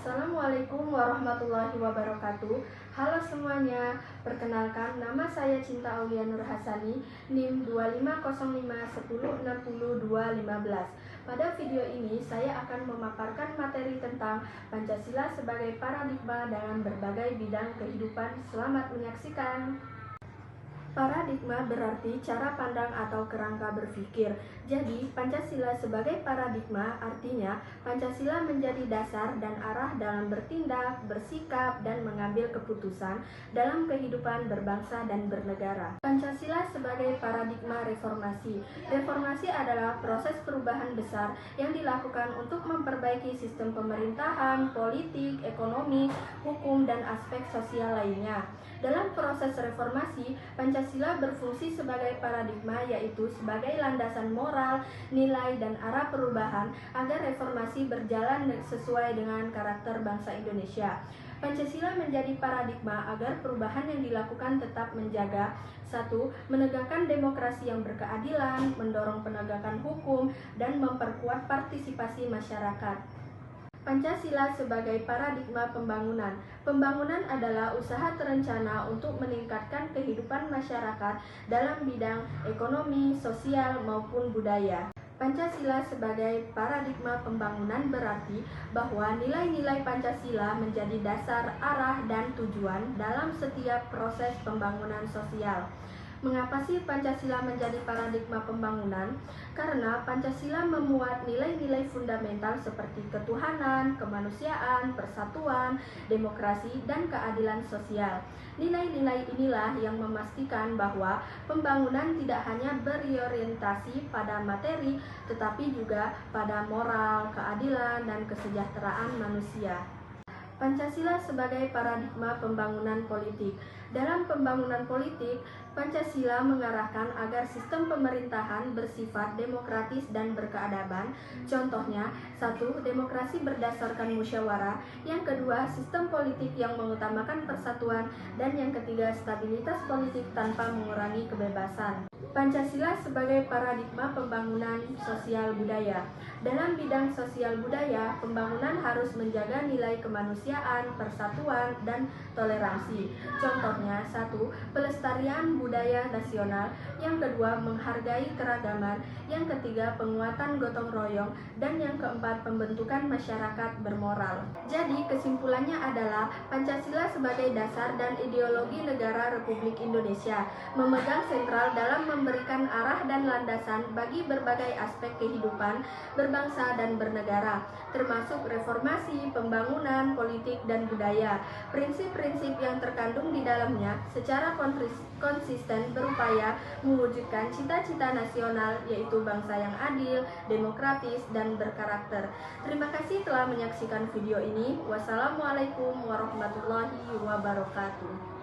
Assalamualaikum warahmatullahi wabarakatuh. Halo semuanya, perkenalkan nama saya Cinta Aulia Nur Hasani, NIM 250510600215. Pada video ini saya akan memaparkan materi tentang Pancasila sebagai paradigma dalam berbagai bidang kehidupan. Selamat menyaksikan. Paradigma berarti cara pandang atau kerangka berpikir. Jadi, Pancasila sebagai paradigma artinya Pancasila menjadi dasar dan arah dalam bertindak, bersikap, dan mengambil keputusan dalam kehidupan berbangsa dan bernegara. Pancasila sebagai paradigma reformasi. Reformasi adalah proses perubahan besar yang dilakukan untuk memperbaiki sistem pemerintahan, politik, ekonomi, hukum, dan aspek sosial lainnya. Dalam proses reformasi, Pancasila berfungsi sebagai paradigma, yaitu sebagai landasan moral, nilai, dan arah perubahan agar reformasi berjalan sesuai dengan karakter bangsa Indonesia. Pancasila menjadi paradigma agar perubahan yang dilakukan tetap menjaga: 1. Menegakkan demokrasi yang berkeadilan, mendorong penegakan hukum, dan memperkuat partisipasi masyarakat. Pancasila sebagai paradigma pembangunan. Pembangunan adalah usaha terencana untuk meningkatkan kehidupan masyarakat dalam bidang ekonomi, sosial, maupun budaya. Pancasila sebagai paradigma pembangunan berarti bahwa nilai-nilai Pancasila menjadi dasar, arah, dan tujuan dalam setiap proses pembangunan sosial. Mengapa sih Pancasila menjadi paradigma pembangunan? Karena Pancasila memuat nilai-nilai fundamental seperti ketuhanan, kemanusiaan, persatuan, demokrasi, dan keadilan sosial. Nilai-nilai inilah yang memastikan bahwa pembangunan tidak hanya berorientasi pada materi, tetapi juga pada moral, keadilan, dan kesejahteraan manusia. Pancasila sebagai paradigma pembangunan politik. Dalam pembangunan politik, Pancasila mengarahkan agar sistem pemerintahan bersifat demokratis dan berkeadaban. Contohnya, 1. Demokrasi berdasarkan musyawarah. Yang kedua, sistem politik yang mengutamakan persatuan. Dan yang ketiga, stabilitas politik tanpa mengurangi kebebasan. Pancasila sebagai paradigma pembangunan sosial budaya. Dalam bidang sosial budaya, pembangunan harus menjaga nilai kemanusiaan, persatuan, dan toleransi. Contohnya, 1. Pelestarian budaya nasional. Yang kedua, menghargai keragaman. Yang ketiga, penguatan gotong royong. Dan yang keempat, pembentukan masyarakat bermoral. Jadi, kesimpulannya adalah Pancasila sebagai dasar dan ideologi negara Republik Indonesia memegang sentral dalam memberikan arah dan landasan bagi berbagai aspek kehidupan berbangsa dan bernegara, termasuk reformasi, pembangunan, politik, dan budaya. Prinsip-prinsip yang terkandung di dalamnya secara konsisten berupaya mewujudkan cita-cita nasional, yaitu bangsa yang adil, demokratis, dan berkarakter. Terima kasih telah menyaksikan video ini. Wassalamualaikum warahmatullahi wabarakatuh.